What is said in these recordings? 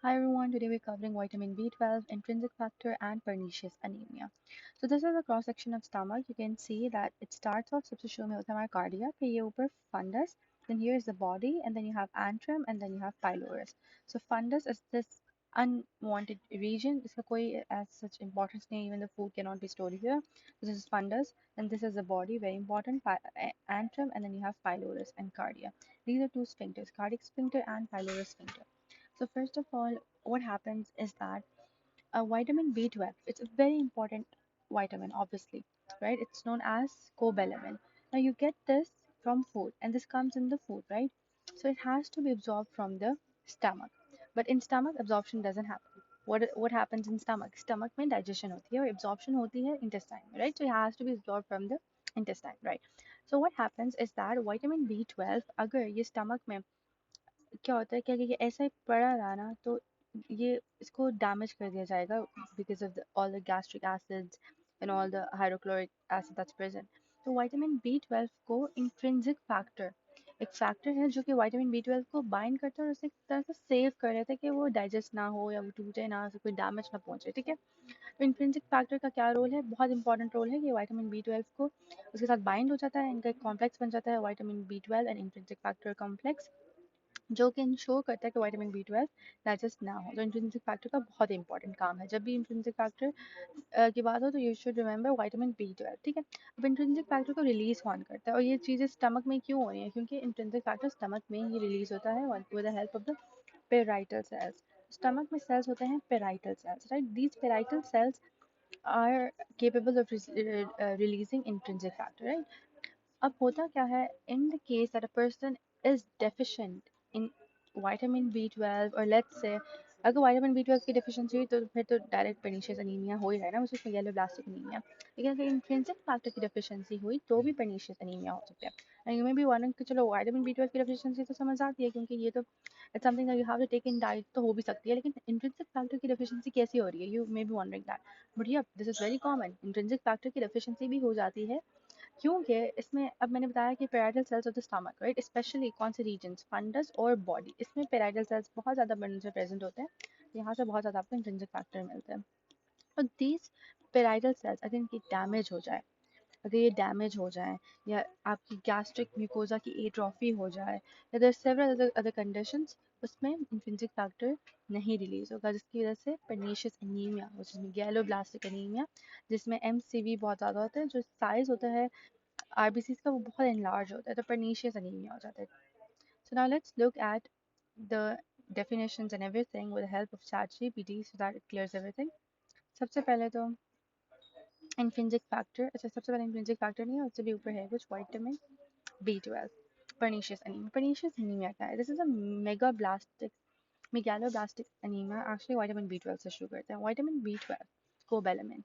Hi everyone, today we're covering vitamin B12, intrinsic factor, and pernicious anemia. So this is a cross section of stomach. You can see that it starts off सबसे शुरू में होता है हमारा cardia, फिर ये ऊपर fundus, then here is the body, and then you have antrum, and then you have pylorus. So fundus is this unwanted region. इसका कोई as such importance नहीं, even the food cannot be stored here. This is fundus, and this is the body, very important, antrum, and then you have pylorus and cardia. These are two sphincters, cardiac sphincter and pylorus sphincter. So first of all, what happens is that vitamin B12, it's a very important vitamin, obviously, right? It's known as cobalamin. Now you get this from food, and this comes in the food, right? So it has to be absorbed from the stomach. But in stomach, absorption doesn't happen. What happens in stomach? Stomach में digestion होती है और absorption होती है intestine में, right? So it has to be absorbed from the intestine, right? So what happens is that vitamin B12 अगर ये stomach में क्या होता है क्या कि ऐसा ही पड़ा रहा ना तो ये इसको डैमेज कर दिया जाएगा because of all the gastric acids and all the hydrochloric acid that's present तो विटामिन बी ट्वेल्व को इंट्रिंसिक फैक्टर एक फैक्टर है जो कि विटामिन बी ट्वेल्व को बाइंड करता है और उसे एक तरह से सेव कर रहे थे कि वो डाइजेस्ट ना हो या वो टूटे ना उसे कोई डैमेज ना पहुंचे ठीक है तो इंट्रिंसिक फैक्टर का क्या रोल है बहुत इंपॉर्टेंट रोल है कि विटामिन बी ट्वेल्व को उसके साथ बाइंड हो जाता है इनका एक कॉम्प्लेक्स बन जाता है vitamin B twelve and intrinsic factor complex जो कि इंश्योर करता है कि विटामिन बी ट्वेल्व डाइजेस्ट ना हो तो इंट्रिंसिक फैक्टर का बहुत इंपॉर्टेंट काम है जब भी इंट्रिंसिक फैक्टर की बात हो तो you should remember vitamin B twelve ठीक है अब इंट्रिंसिक फैक्टर को रिलीज कौन करता है और ये चीज़ें स्टमक में क्यों हो रही है क्योंकि इंट्रिंसिक फैक्टर स्टमक में ही रिलीज होता है with the help of the parietal cells stomach में सेल्स होते हैं parietal cells right these parietal cells are capable of releasing intrinsic factor right अब होता क्या है in the case that a person is deficient in vitamin B12 और let's say अगर vitamin B12 की deficiency हुई तो फिर तो डायरेक्ट pernicious anemia हो ही रहा है ना उसको येलो ब्लास्टिक anemia लेकिन अगर intrinsic factor की deficiency हुई तो भी pernicious anemia हो सकता है and you may be wondering कि चलो vitamin B12 की deficiency तो समझ आती है क्योंकि ये तो it's something that you have to take in diet तो हो भी सकती है लेकिन intrinsic factor की deficiency कैसी हो रही है you may be wondering that but yeah this is very common intrinsic factor की deficiency भी हो जाती है क्योंकि इसमें अब मैंने बताया कि parietal cells of the stomach right specially कौन से रीजन्स फंडस और बॉडी इसमें पेराइटल सेल्स बहुत ज़्यादा बंडल से प्रेजेंट होते हैं यहाँ से बहुत ज़्यादा आपको इंट्रिंसिक फैक्टर मिलते हैं और दीज पेराइटल सेल्स अगर इनकी डैमेज हो जाए अगर ये डैमेज हो जाए या आपकी गैस्ट्रिक म्यूकोजा की एट्रोफी हो जाए या देयर सेवरल अदर कंडीशंस उसमें इंट्रिंसिक फैक्टर नहीं रिलीज होगा जिसकी वजह से पर्नीशियस एनीमिया जिसमें गैलोब्लास्टिक एनीमिया जिसमें एमसीवी बहुत ज़्यादा होता है जो साइज होता है आरबीसीज का वो बहुत enlarge होता है तो pernicious anemia हो जाता है so now let's look at the definitions and everything with the help of ChatGPT so that it clears everything सबसे पहले तो intrinsic factor अच्छा सबसे पहले intrinsic factor नहीं है उससे भी ऊपर है कुछ vitamin B12 pernicious anemia क्या है this is a megablastic megaloblastic anemia actually vitamin B12 से शुरू करते हैं vitamin B12 cobalamin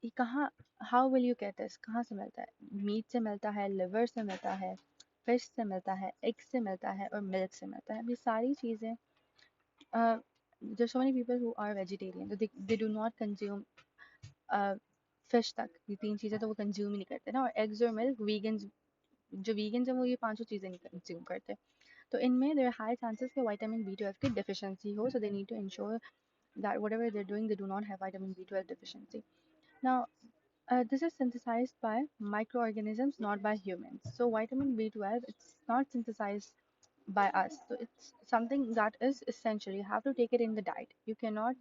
ये कहाँ how will you get this कहाँ से मिलता है मीट से मिलता है लिवर से मिलता है फिश से मिलता है एग से मिलता है और मिल्क से मिलता है ये सारी चीज़ें जो so many people who are vegetarian तो they do not consume fish तक ये तीन चीज़ें तो वो कंज्यूम ही नहीं करते ना और एग्स और मिल्क वीगन जो वीगन है वो ये पांचों चीज़ें नहीं कंज्यूम करते तो इनमें देर हाई चांसेस कि विटामिन बी ट्वेल्व की डिफिशियंसी हो so they need to ensure that whatever they're doing they do not have vitamin B12 deficiency now this is synthesized by microorganisms, not by humans. So vitamin B12, it's not synthesized by us. So it's something that is essential. You have to take it in the diet. You cannot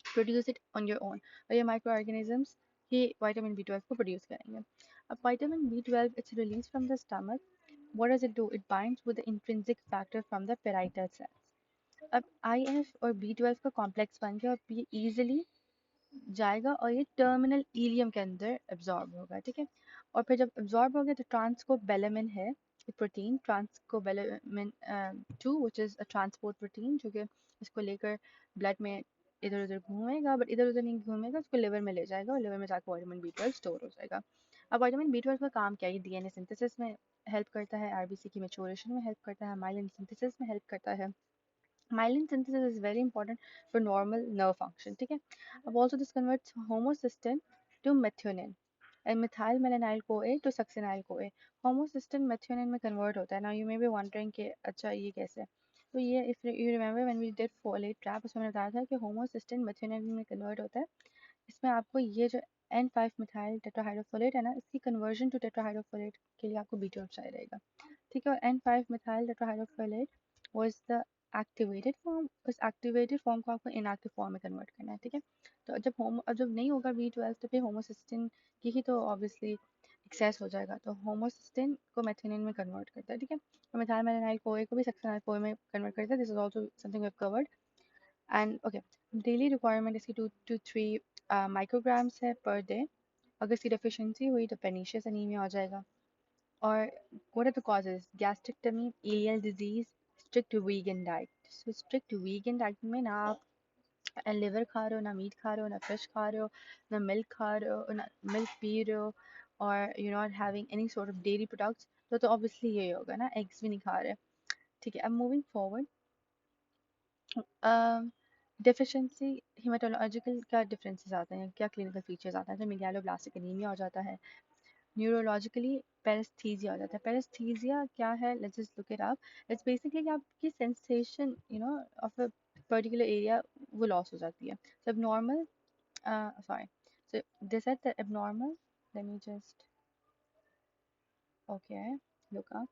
produce it on your own. और ये microorganisms ही vitamin B12 को produce करेंगे. अब vitamin B12, it's released from the stomach. What does it do? It binds with the intrinsic factor from the parietal cells. अब IF और B12 का complex बन गया और ये easily जाएगा और ये टर्मिनल इलियम के अंदर एब्जॉर्ब होगा ठीक है और फिर जब एब्जॉर्ब हो गया तो ट्रांसकोबेलामिन है protein transcobalamin 2 which is a transport protein जो कि इसको लेकर ब्लड में इधर उधर घूमेगा बट इधर उधर नहीं घूमेगा उसको लिवर में ले जाएगा और लिवर में जाकर वाइटामिन बी ट्वेल्व स्टोर हो जाएगा अब वाइटामिन बी ट्वेल्व का काम क्या है डीएनए सिंथेसिस में हेल्प करता है आरबीसी की मेचोरेशन में हेल्प करता है माइलिन सिंथेसिस में हेल्प करता है myelin synthesis is very important for normal nerve function ठीक है अब also this converts homocysteine to methionine and methyl malonyl CoA to succinyl CoA homocysteine methionine में convert होता है now you may be wondering कि अच्छा ये कैसे तो ये if you remember when we did folate trap, उसमें मैंने बताया था कि होमोसिस्टेन मेथिओनिन में कन्वर्ट होता है। इसमें आपको ये जो N5 मिथाइल टेट्राहाइड्रोफोलेट है ना, इसकी कन्वर्जन टू टेट्राहाइड्रोफोलेट के लिए आपको B12 चाहिए रहेगा, ठीक है। और N5 methyl tetrahydrofolate was the activated form, उस एक्टिवेटेड फॉर्म को आपको इनएक्टिव फॉर्म में कन्वर्ट करना है, ठीक है। तो जब नहीं होगा B12 तो फिर होमोसिस्टेन की ही तो ऑब्वियसली एक्सेस हो जाएगा, तो होमोसिस्टेन को मेथिओनिन में कन्वर्ट करता है, ठीक है। तो मिथाइल मेलानाइल कोए को भी सक्सेनाइल कोए में कन्वर्ट करता है। This is also something we have covered. And okay, daily requirement इसकी 2 to 3 माइक्रोग्राम्स है पर डे। अगर इसकी डेफिशिएंसी हुई तो पेनिशियस एनीमिया हो जाएगा। और what are the causes? Gastrectomy, ileal disease, strict vegan diet. So strict vegan diet में ना आप लिवर खा रहे हो, ना मीट खा रहे हो, ना फिश खा रहे हो, ना मिल्क खा रहे हो, ना मिल्क पी रहे हो, और you not having any sort of dairy products, तो ऑब्वियसली ये होगा ना, एग्स भी नहीं खा रहे, ठीक है। अब मूविंग फॉरवर्ड, डेफिशिएंसी हेमाटोलॉजिकल क्या डिफरेंसेस आते हैं, क्या क्लिनिकल फीचर्स आते हैं, तो मेगालोब्लास्टिक एनीमिया हो जाता है। न्यूरोलॉजिकली पेरेस्थीसिया हो जाता है। पेरेस्थीसिया क्या है, let's just look it up. It's basically कि आपकी sensation of a particular area वो लॉस हो जाती है। so abnormal sorry so they said that abnormal, let me just okay look up.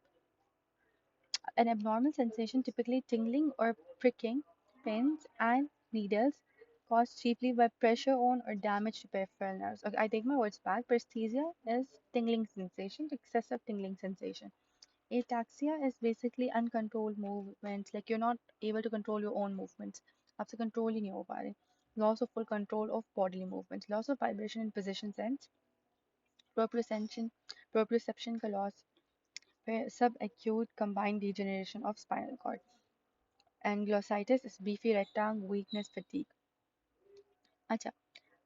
An abnormal sensation, typically tingling or pricking, pins and needles, caused chiefly by pressure on or damage to peripheral nerves. Okay, I take my words back. Paresthesia is tingling sensation, excessive tingling sensation. Ataxia is basically uncontrolled movements, like you're not able to control your own movements. आपसे control ही नहीं हो पा रहे. Loss of full control of bodily movements, loss of vibration and position sense, proprioception, proprioception का loss, subacute combined degeneration of spinal cord, and glossitis is beefy red tongue, weakness, fatigue. अच्छा,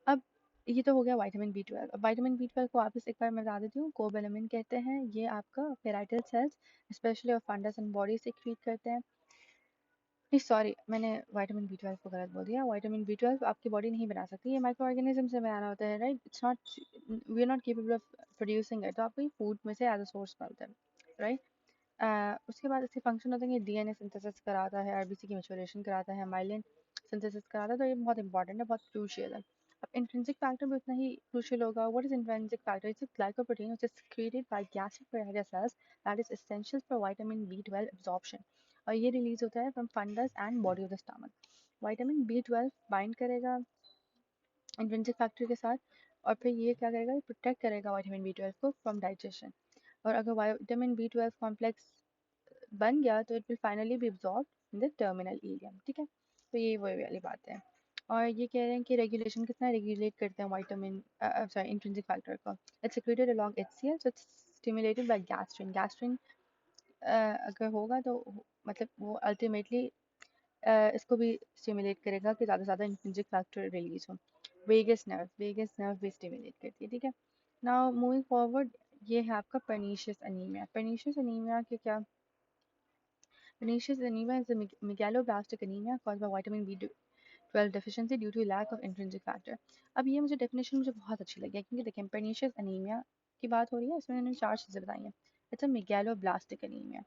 अब ये तो हो गया विटामिन B12। अब vitamin B12 को वापस एक बार मैं बता देती हूँ, कोबेलामिन कहते हैं। ये आपका पेराइटल सेल्स स्पेशली और फंडस एंड बॉडी सिक्रीट करते हैं। नहीं सॉरी, मैंने विटामिन B12 को गलत बोल दिया। विटामिन B12 आपकी बॉडी नहीं बना सकती, ये माइक्रो ऑर्गेनिज्म से बनाना होता है, right. It's not, we are not capable of producing it, तो आपको ये फूड में से एज अ सोर्स मिलता है, राइट। उसके बाद इसके फंक्शन होते हैं कि डीएनए सिंथेसिस कराता है, आरबीसी की मैच्योरेशन कराता है, माइलिन सिंथेसिस कराता है, तो ये बहुत इंपॉर्टेंट है, बहुत क्रूशियल है। अब इंट्रिंसिक फैक्टर भी उतना ही क्रूशियल होगा। What is intrinsic factor? It's a glycoprotein which is secreted by gastric parietal cells that is essential for vitamin B12 absorption, और ये रिलीज होता है from fundus and body of the stomach. Vitamin B12 bind करेगा intrinsic factor के साथ, और फिर ये क्या करेगा, प्रोटेक्ट करेगा विटामिन B12 को फ्रॉम डाइजेशन। और अगर विटामिन B12 कॉम्प्लेक्स बन गया तो it will finally be absorb in the terminal ileum, ठीक है। तो ये वही वाली बात है। और ये कह रहे हैं कि रेगुलेशन कितना रेगुलेट करते हैं विटामिन सॉरी इंट्रिंसिक फैक्टर को। It's secreted along HCl, so it's stimulated by gastrin. Gastrin अगर होगा तो मतलब वो अल्टीमेटली इसको भी स्टिमुलेट करेगा कि ज़्यादा से ज़्यादा इंट्रिंसिक फैक्टर रिलीज हो। वेगस नर्व भी स्टिमुलेट करती है, ठीक है। नाउ मूविंग फॉरवर्ड, ये है आपका पर्नीशियस अनीमिया। पर्नीशियस अनीमिया के क्या, pernicious anemia is a megaloblastic anemia caused by vitamin B12 deficiency due to lack of intrinsic factor. अब ये मुझे डेफिनेशन मुझे बहुत अच्छी लगी है, क्योंकि देखें pernicious anemia की बात हो रही है, इसमें मैंने 4 चीज़ें बताई हैं। It's a megaloblastic anemia.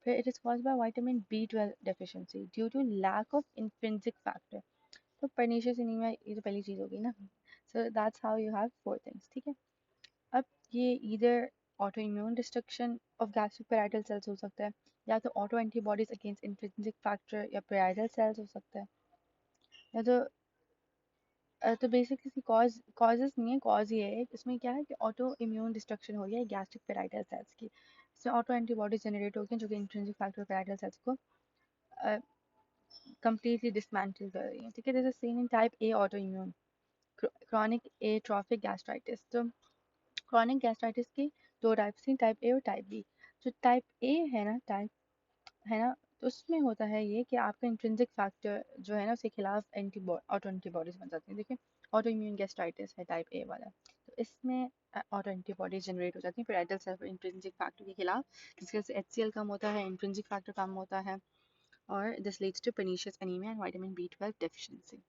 फिर it is caused by vitamin B12 deficiency due to lack of intrinsic factor. तो pernicious anemia ये तो पहली चीज़ होगी ना। So that's how you have 4 things, ठीक है। अब ये इधर auto immune destruction of gastric parietal cells हो सकता है, या तो auto antibodies against intrinsic factor या पेराइटल सेल्स हो सकता है, या तो बेसिकली कॉजेज नहीं है, कॉज ये है इसमें क्या है कि ऑटो इम्यून डिस्ट्रक्शन हो रही है गैस्ट्रिक पेराइटल सेल्स की। इससे ऑटो एंटीबॉडीज जनरेट होगी जो कि इंट्रिंसिक फैक्टर पेराइटल सेल्स को कंप्लीटली डिसमेंटल कर रही है, ठीक है। This is seen in type A auto immune chronic atrophic gastritis. तो क्रॉनिक गैस्ट्राइटिस की 2 टाइप्स थी, टाइप ए और टाइप बी। जो टाइप ए है ना, तो उसमें होता है ये कि आपका इंट्रिंसिक फैक्टर जो है ना उसके खिलाफ ऑटो एंटीबॉडीज बन जाती हैं। देखिए ऑटो इम्यून गैस्ट्राइटिस है टाइप ए वाला, तो इसमें ऑटो एंटीबॉडीज जनरेट हो जाती हैं पेराइटल सेल इंट्रिंसिक फैक्टर के खिलाफ, जिसकी वजह से HCl कम होता है, इंट्रिंसिक फैक्टर कम होता है, और this leads to pernicious anaemia and vitamin B12 deficiency.